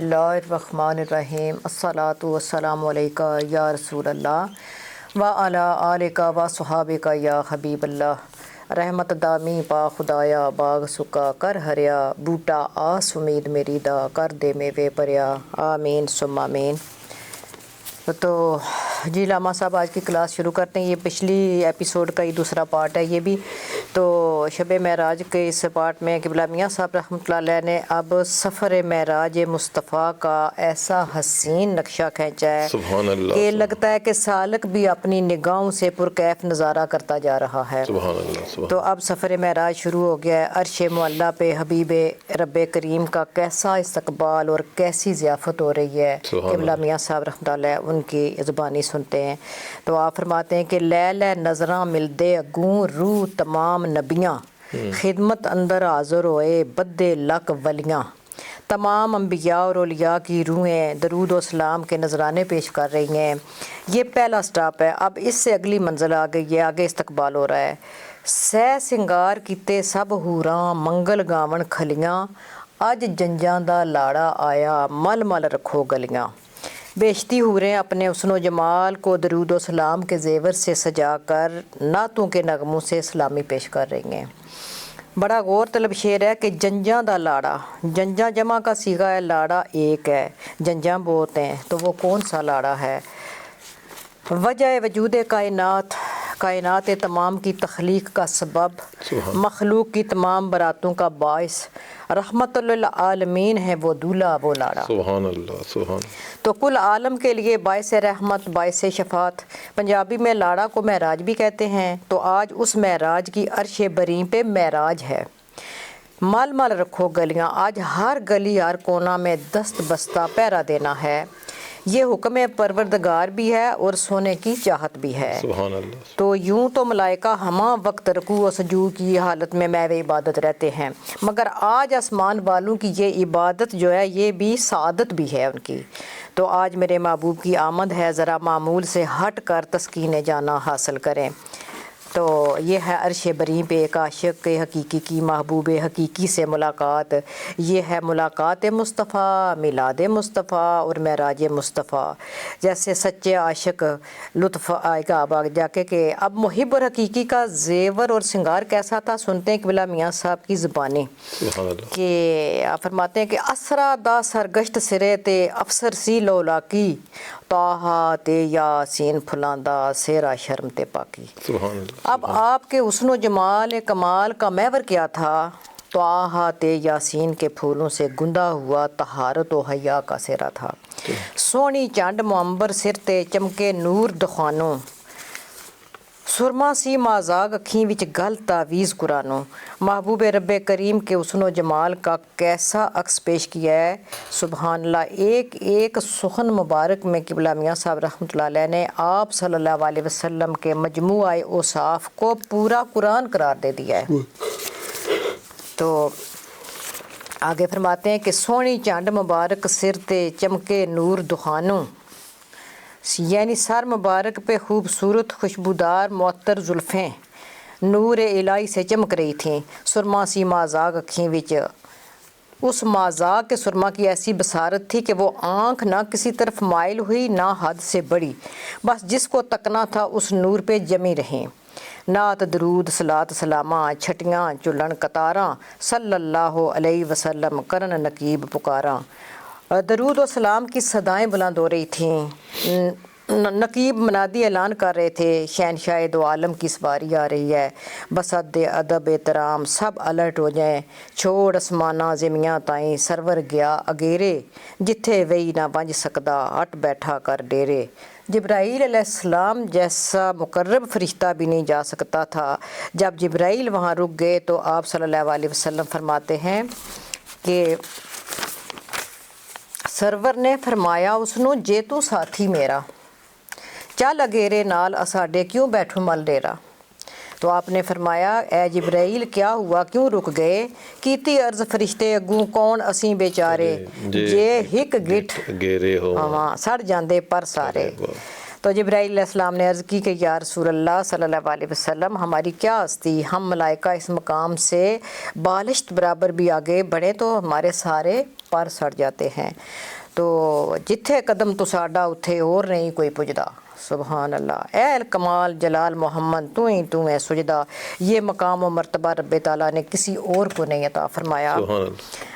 اللہ الرحمن الرحیم الصلاۃ والسلام علیکہ یا رسول اللہ و علی آلک و صحابک یا حبیب اللہ رحمت دامی پا خدایا باغ سکا کر ہریا بوٹا آس امید میری دا کر دے میوے پریا آمین ثم آمین۔ تو جی لاما صاحب آج کی کلاس شروع کرتے ہیں۔ یہ پچھلی ایپیسوڈ کا ہی دوسرا پارٹ ہے یہ بھی۔ تو شب معراج کے اس پارٹ میں قبلہ میاں صاحب رحمۃ اللہ علیہ نے اب سفر معراج مصطفیٰ کا ایسا حسین نقشہ کھینچا ہے سبحان اللہ کہ لگتا ہے کہ سالک بھی اپنی نگاہوں سے پرکیف نظارہ کرتا جا رہا ہے۔ سبحان اللہ سبحان تو اب سفر معراج شروع ہو گیا ہے۔ عرش معلیٰ پہ حبیب رب کریم کا کیسا استقبال اور کیسی ضیافت ہو رہی ہے، سبحان قبلہ میاں صاحب رحمۃ اللہ علیہ ان کی زبانی سنتے ہیں۔ تو آپ فرماتے ہیں کہ لے لے نظراں ملدے اگوں روح تمام نبیاں، خدمت اندر حاضر ہوئے بدے لک ولیاں، تمام انبیاء اور اولیاء کی روحیں درود و سلام کے نذرانے پیش کر رہی ہیں۔ یہ پہلا سٹاپ ہے۔ اب اس سے اگلی منزل آ گئی ہے، آگے استقبال ہو رہا ہے۔ سہ سنگار کیتے سب حوراں منگل گاون کھلیاں، اج جنجاں دا لاڑا آیا مل مل رکھو گلیاں۔ بیشتی حوریں اپنے حسن و جمال کو درود و سلام کے زیور سے سجا کر نعتوں کے نغموں سے سلامی پیش کر رہی ہیں۔ بڑا غور طلب شعر ہے کہ جنجاں دا لاڑا، جنجاں جمع کا صیغہ ہے، لاڑا ایک ہے، جنجاں بہت ہیں، تو وہ کون سا لاڑا ہے؟ وجہ وجود کائنات تمام کی تخلیق کا سبب، مخلوق کی تمام براتوں کا باعث، رحمت للعالمین ہے وہ دولہا وہ لاڑا۔ سبحان اللہ سبحان تو کل عالم کے لیے باعث رحمت، باعث شفاعت۔ پنجابی میں لاڑا کو معراج بھی کہتے ہیں۔ تو آج اس معراج کی عرش بریں پہ معراج ہے۔ مل مل رکھو گلیاں، آج ہر گلی ہر کونا میں دست بستہ پہرا دینا ہے۔ یہ حکم پروردگار بھی ہے اور سونے کی چاہت بھی ہے۔ سبحان اللہ۔ تو یوں تو ملائکہ ہمہ وقت رکوع و سجود کی حالت میں محو عبادت رہتے ہیں، مگر آج آسمان والوں کی یہ عبادت جو ہے یہ بھی سعادت بھی ہے ان کی۔ تو آج میرے محبوب کی آمد ہے، ذرا معمول سے ہٹ کر تسکین جانا حاصل کریں۔ تو یہ ہے عرش بریں پہ ایک عاشق حقیقی کی محبوب حقیقی سے ملاقات۔ یہ ہے ملاقات مصطفیٰ، میلاد مصطفیٰ اور معراج مصطفیٰ۔ جیسے سچے عاشق لطف آئے گا اب آگے جا کے کہ اب محب اور حقیقی کا زیور اور سنگار کیسا تھا، سنتے ہیں قبلہ میاں صاحب کی زبانی سبحان اللہ۔ کہ آپ فرماتے ہیں کہ اسرا دا سرگشت سرے تے افسر سی لولا کی، طٰہٰ تے یاسین پھلاندا سیرا شرم تے پاکی۔ سبحان اللہ۔ اب آپ کے حسن و جمال کمال کا محور کیا تھا؟ طٰہٰ تے یاسین کے پھولوں سے گندا ہوا طہارت و حیا کا سیرا تھا۔ سونی چانڈ معمبر سر تے چمکے نور دخانوں، سرما سی مازاگ اکھیں وچ گل تعویذ قرآنوں۔ محبوب رب کریم کے حسن و جمال کا کیسا عکس پیش کیا ہے، سبحان اللہ۔ ایک ایک سخن مبارک میں قبلہ میاں صاحب رحمۃ اللہ علیہ نے آپ صلی اللہ علیہ وسلم کے مجموعہ اوصاف کو پورا قرآن قرار دے دیا ہے۔ تو آگے فرماتے ہیں کہ سونی چانڈ مبارک سر تے چمکے نور دخانوں، یعنی سر مبارک پہ خوبصورت خوشبودار معطر زلفیں نور الہی سے چمک رہی تھیں۔ سرما سی مازاگ اکھیں وچ، اس مازاگ کے سرما کی ایسی بصارت تھی کہ وہ آنکھ نہ کسی طرف مائل ہوئی نہ حد سے بڑی، بس جس کو تکنا تھا اس نور پہ جمی رہیں۔ نعت درود صلاۃ سلاماں چھٹیاں چلن قطاراں، صلی اللہ علیہ وسلم کرن نقیب پکاراں۔ درود و سلام کی صدائیں بلند ہو رہی تھیں، نقیب منادی اعلان کر رہے تھے، شہنشاہ دو عالم کی سواری آ رہی ہے، بسد ادب احترام سب الرٹ ہو جائیں، چھوڑ اسماناں زمیاں تائیں سرور گیا اگیرے، جتھے وہی نہ بنج سکدا ہٹ بیٹھا کر ڈیرے۔ جبرائیل علیہ السلام جیسا مقرب فرشتہ بھی نہیں جا سکتا تھا۔ جب جبرائیل وہاں رک گئے تو آپ صلی اللہ علیہ وسلم فرماتے ہیں کہ سرور نے فرمایا اسنوں جے تو ساتھی میرا، چل اگیرے نال اساڈے کیوں بیٹھو مل ڈیرا۔ تو آپ نے فرمایا اے جبرائیل کیا ہوا کیوں رک گئے؟ کیتی عرض فرشتے اگوں کون اسیں بیچارے، جے ہک گٹھ گیرے ہو ہاں سڑ جاندے پر سارے۔ تو جبرائیل علیہ السلام نے عرض کی کہ یا رسول اللہ صلی اللہ علیہ وسلم ہماری کیا ہستی، ہم ملائکہ اس مقام سے بالشت برابر بھی آگے بڑھے تو ہمارے سارے پر سڑ جاتے ہیں۔ تو جتھے قدم تو ساڈا اتھے اور نہیں کوئی پجدا، سبحان اللہ۔ اے کمال جلال محمد تو ہے سجدہ، یہ مقام و مرتبہ رب تعالیٰ نے کسی اور کو نہیں عطا فرمایا۔ سبحان اللہ۔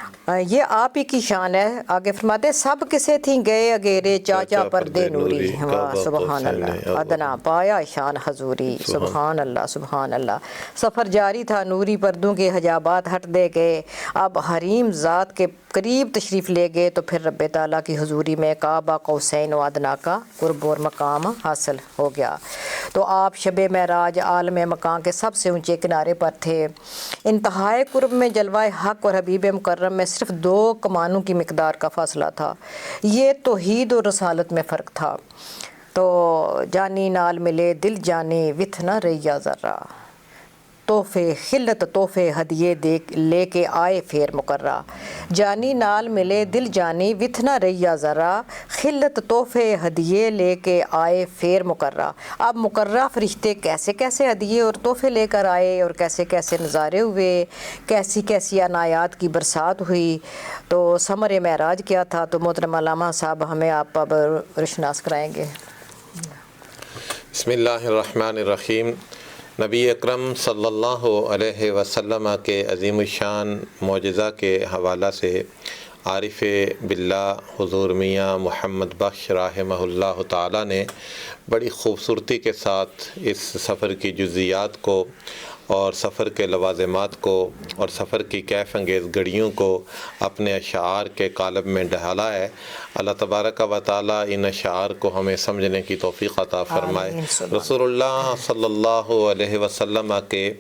یہ آپ ہی کی شان ہے۔ آگے فرماتے سب کسے تھیں گئے اگیرے چاچا پردے نوری، واہ سبحان اللہ، ادنا پایا شان حضوری، سبحان اللہ سبحان اللہ۔ سفر جاری تھا نوری پردوں کے حجابات ہٹ دے گئے، اب حریم ذات کے قریب تشریف لے گئے تو پھر رب تعالیٰ کی حضوری میں کعبہ قوسین و ادنا کا قرب اور مقام حاصل ہو گیا۔ تو آپ شب معراج عالم مکان کے سب سے اونچے کنارے پر تھے۔ انتہائے قرب میں جلوہ حق اور حبیب مکرم میں صرف 2 کمانوں کی مقدار کا فاصلہ تھا۔ یہ توحید اور رسالت میں فرق تھا۔ تو جانی نال ملے دل جانی وتھ نہ رہیا ذرہ، تحفے خلت تحفے ہدیے دے لے کے آئے پھر مقررہ، جانی نال ملے دل جانی وتھ نہ رہیا ذرا، خلت تحفے ہدیے لے کے آئے پھر مقررہ۔ اب مقررہ فرشتے کیسے کیسے ہدیے اور تحفے لے کر آئے اور کیسے کیسے نظارے ہوئے، کیسی کیسی عنایات کی برسات ہوئی۔ تو ثمر معراج کیا تھا، تو محترم علامہ صاحب ہمیں آپ اب روشناس کرائیں گے۔ بسم اللہ الرحمن الرحیم۔ نبی اکرم صلی اللہ علیہ وسلم کے عظیم الشان معجزہ کے حوالہ سے عارف باللہ حضور میاں محمد بخش رحمہ اللہ تعالیٰ نے بڑی خوبصورتی کے ساتھ اس سفر کی جزیات کو اور سفر کے لوازمات کو اور سفر کی کیف انگیز گھڑیوں کو اپنے اشعار کے قالب میں ڈھالا ہے۔ اللہ تبارک و تعالیٰ ان اشعار کو ہمیں سمجھنے کی توفیق عطا فرمائے۔ رسول اللہ صلی اللہ علیہ وسلم کے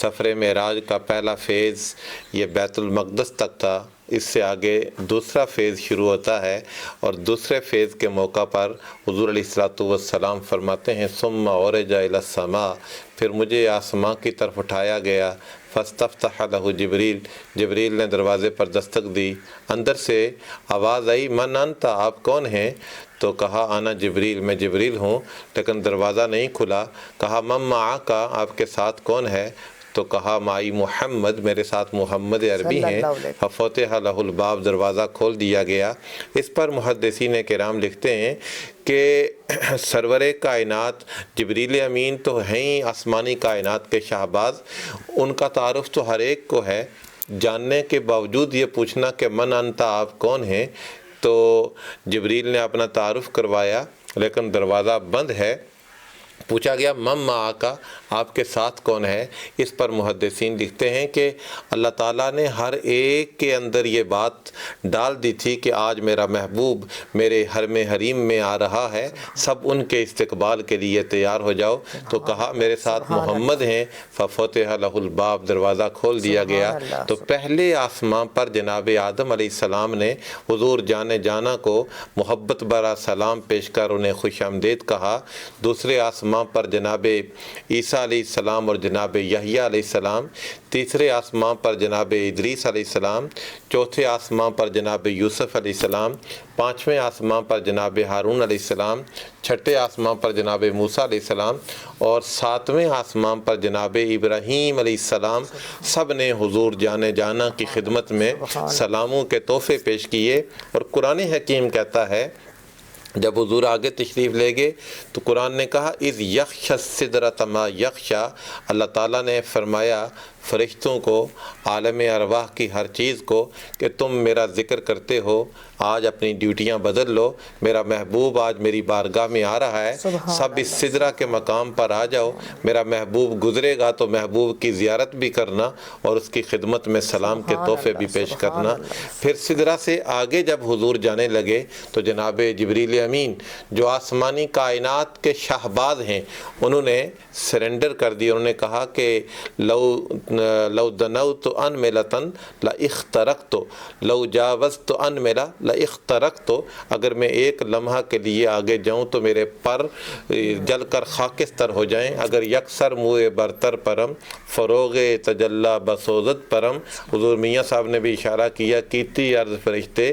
سفر معراج کا پہلا فیز یہ بیت المقدس تک تھا۔ اس سے آگے دوسرا فیز شروع ہوتا ہے، اور دوسرے فیز کے موقع پر حضور علیہ الصلوۃ والسلام فرماتے ہیں ثم عرج الی السماء، پھر مجھے آسمان کی طرف اٹھایا گیا، فاستفتح لہ جبریل، جبریل نے دروازے پر دستک دی، اندر سے آواز آئی من انت، آپ کون ہیں؟ تو کہا انا جبریل، میں جبریل ہوں، لیکن دروازہ نہیں کھلا۔ کہا من معک، آپ کے ساتھ کون ہے؟ تو کہا مائی محمد، میرے ساتھ محمد عربی ہیں۔ ففتح لہ الباب، دروازہ کھول دیا گیا۔ اس پر محدثین کرام لکھتے ہیں کہ سرور کائنات جبریل امین تو ہیں ہی آسمانی کائنات کے شہباز، ان کا تعارف تو ہر ایک کو ہے، جاننے کے باوجود یہ پوچھنا کہ من انت، آپ کون ہیں؟ تو جبریل نے اپنا تعارف کروایا، لیکن دروازہ بند ہے۔ پوچھا گیا من معک، آپ کے ساتھ کون ہے؟ اس پر محدثین لکھتے ہیں کہ اللہ تعالیٰ نے ہر ایک کے اندر یہ بات ڈال دی تھی کہ آج میرا محبوب میرے حرم حریم میں آ رہا ہے، سب ان کے استقبال کے لیے تیار ہو جاؤ۔ تو کہا میرے ساتھ محمد ہیں، ففتح لہ الباب، دروازہ کھول دیا گیا۔ تو پہلے آسمان پر جناب آدم علیہ السلام نے حضور جانا کو محبت برا سلام پیش کر انہیں خوش آمدید کہا۔ دوسرے آسمان پر جناب عیسیٰ علیہ السلام اور جناب یحییٰ علیہ السلام، تیسرے آسمان پر جناب ادریس علیہ السلام، چوتھے آسمان پر جناب یوسف علیہ السلام، پانچویں آسمان پر جناب ہارون علیہ السلام، چھٹے آسمان پر جناب موسیٰ علیہ السلام، اور ساتویں آسمان پر جناب ابراہیم علیہ السلام۔ سب نے حضور جانا کی خدمت میں سلاموں کے تحفے پیش کیے۔ اور قرآن حکیم کہتا ہے جب حضور آگے تشریف لے گئے تو قرآن نے کہا اذ یغشی السدرۃ ما یغشی، اللہ تعالیٰ نے فرمایا فرشتوں کو، عالم ارواح کی ہر چیز کو کہ تم میرا ذکر کرتے ہو، آج اپنی ڈیوٹیاں بدل لو، میرا محبوب آج میری بارگاہ میں آ رہا ہے، سب اس سدرہ کے مقام پر آ جاؤ، میرا محبوب گزرے گا تو محبوب کی زیارت بھی کرنا اور اس کی خدمت میں سلام کے تحفے بھی پیش کرنا۔ پھر سدرہ سے آگے جب حضور جانے لگے تو جناب جبریل امین جو آسمانی کائنات کے شہباز ہیں، انہوں نے سرنڈر کر دی، انہوں نے کہا کہ لو دنوت ان ملتن لاخترقت، لو جاوزت ان ملا لاخترقت، اگر میں ایک لمحہ کے لیے آگے جاؤں تو میرے پر جل کر خاکستر ہو جائیں، اگر یکسر موئے برتر پرم فروغ تجلا بسوزت پرم۔ حضور میاں صاحب نے بھی اشارہ کیا کیتی عرض فرشتے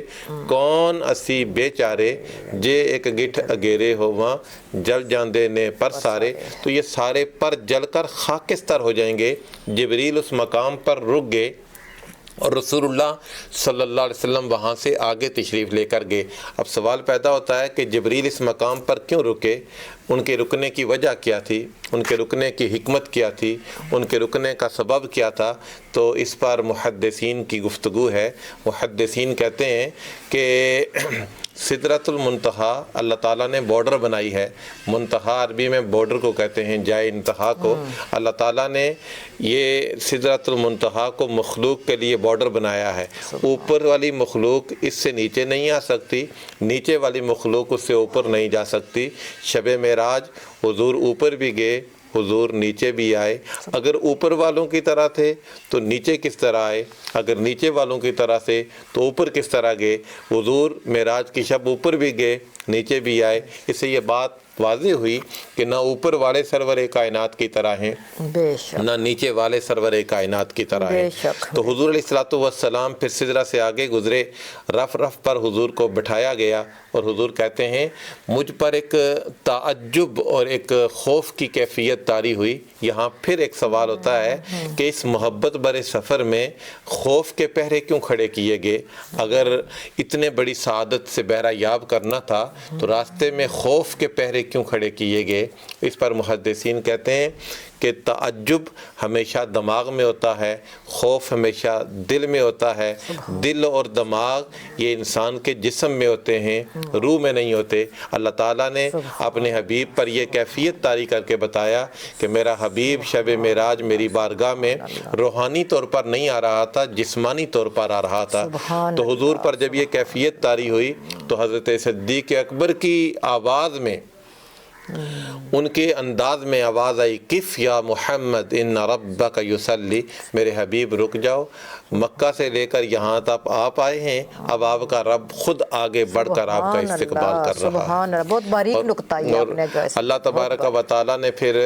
کون اسی بے چارے جے ایک گٹھ اگیرے ہواں جل جاندے نے پر سارے، تو یہ سارے پر جل کر خاکستر ہو جائیں گے۔ جبریل اس مقام پر رک گئے، اور رسول اللہ صلی اللہ علیہ وسلم وہاں سے آگے تشریف لے کر گئے۔ اب سوال پیدا ہوتا ہے کہ جبریل اس مقام پر کیوں رکے، ان کے رکنے کی وجہ کیا تھی، ان کے رکنے کی حکمت کیا تھی، ان کے رکنے کا سبب کیا تھا؟ تو اس پر محدثین کی گفتگو ہے۔ محدثین کہتے ہیں کہ سدرۃ المنتہا اللہ تعالیٰ نے بارڈر بنائی ہے۔ منتہا عربی میں بارڈر کو کہتے ہیں، جائے انتہا کو۔ اللہ تعالیٰ نے یہ سدرۃ المنتہا کو مخلوق کے لیے بارڈر بنایا ہے۔ اوپر والی مخلوق اس سے نیچے نہیں آ سکتی، نیچے والی مخلوق اس سے اوپر نہیں جا سکتی۔ شب معراج حضور اوپر بھی گئے، حضور نیچے بھی آئے۔ اگر اوپر والوں کی طرح تھے تو نیچے کس طرح آئے؟ اگر نیچے والوں کی طرح سے تو اوپر کس طرح گئے؟ حضور معراج کی شب اوپر بھی گئے، نیچے بھی آئے۔ اس سے یہ بات واضح ہوئی کہ نہ اوپر والے سرور کائنات کی طرح ہیں، بے شک، نہ نیچے والے سرور کائنات کی طرح ہیں۔ بے شک۔ تو حضور علیہ الصلوۃ والسلام پھر سدرہ سے آگے گزرے، رف رف پر حضور کو بٹھایا گیا، اور حضور کہتے ہیں مجھ پر ایک تعجب اور ایک خوف کی کیفیت طاری ہوئی۔ یہاں پھر ایک سوال ہوتا ہے کہ اس محبت برے سفر میں خوف کے پہرے کیوں کھڑے کیے گئے؟ اگر اتنے بڑی سعادت سے بہرہ یاب کرنا تھا تو راستے میں خوف کے پہرے کیوں کھڑے کیے گئے؟ اس پر محدثین کہتے ہیں کہ تعجب ہمیشہ دماغ میں ہوتا ہے، خوف ہمیشہ دل میں ہوتا ہے۔ دل اور دماغ یہ انسان کے جسم میں ہوتے ہیں، روح میں نہیں ہوتے۔ اللہ تعالیٰ نے اپنے حبیب پر یہ کیفیت طاری کر کے بتایا کہ میرا حبیب شب معراج میری بارگاہ میں روحانی طور پر نہیں آ رہا تھا، جسمانی طور پر آ رہا تھا۔ تو حضور پر جب یہ کیفیت طاری ہوئی تو حضرت صدیق اکبر کی آواز میں، ان کے انداز میں آواز آئی، کف یا محمد ان ربک یصلی، میرے حبیب رک جاؤ، مکہ سے لے کر یہاں تک آپ آئے ہیں، اب آپ کا رب خود آگے بڑھ کر آپ کا استقبال کر رہا ہے۔ سبحان اللہ، بہت باریک نکتہ یہ آپ نے جو ہے۔ اللہ تبارک و تعالیٰ نے پھر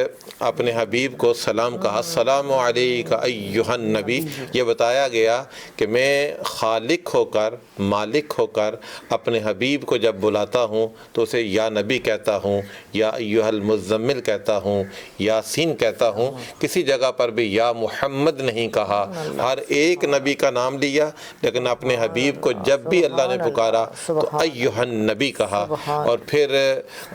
اپنے حبیب کو سلام کہا، السلام علیک ایہا النبی۔ یہ بتایا گیا کہ میں خالق ہو کر، مالک ہو کر اپنے حبیب کو جب بلاتا ہوں تو اسے یا نبی کہتا ہوں، یا ایہا المزمل کہتا ہوں، یاسین کہتا ہوں۔ کسی جگہ پر بھی یا محمد نہیں کہا، ہر ایک نبی کا نام لیا، لیکن اپنے حبیب کو جب بھی اللہ نے پکارا تو ایہا النبی کہا۔ اور پھر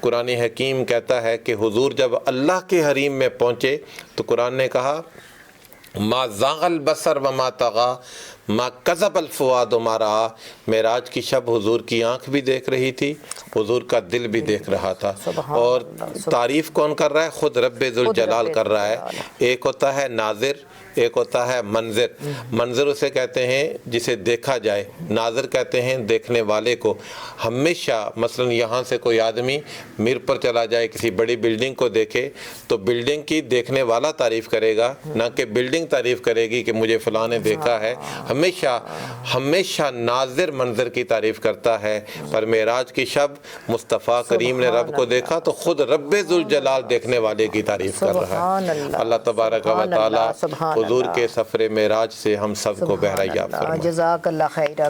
قرآن حکیم کہتا ہے کہ حضور جب اللہ کے حریم میں پہنچے تو قرآن نے کہا ما زاغ البصر وما طغی ما کذب الفؤاد ما رأى۔ معراج کی شب حضور کی آنکھ بھی دیکھ رہی تھی، حضور کا دل بھی دیکھ رہا تھا۔ اور تعریف کون کر رہا ہے؟ خود رب ذوالجلال کر رہا ہے۔ ایک ہوتا ہے ناظر، ایک ہوتا ہے منظر۔ منظر اسے کہتے ہیں جسے دیکھا جائے، ناظر کہتے ہیں دیکھنے والے کو۔ ہمیشہ مثلا یہاں سے کوئی آدمی میر پر چلا جائے، کسی بڑی بلڈنگ کو دیکھے تو بلڈنگ کی دیکھنے والا تعریف کرے گا، نہ کہ بلڈنگ تعریف کرے گی کہ مجھے فلاں نے دیکھا ہے۔ ہمیشہ ناظر منظر کی تعریف کرتا ہے۔ پر معراج کی شب مصطفیٰ کریم نے رب کو دیکھا تو خود رب ذوالجلال دیکھنے والے کی تعریف کر رہا ہے۔ اللہ تبارک و تعالی حضور کے سفر معراج سے ہم سب کو بہرہ یاب فرمائے۔ جزاک اللہ خیر۔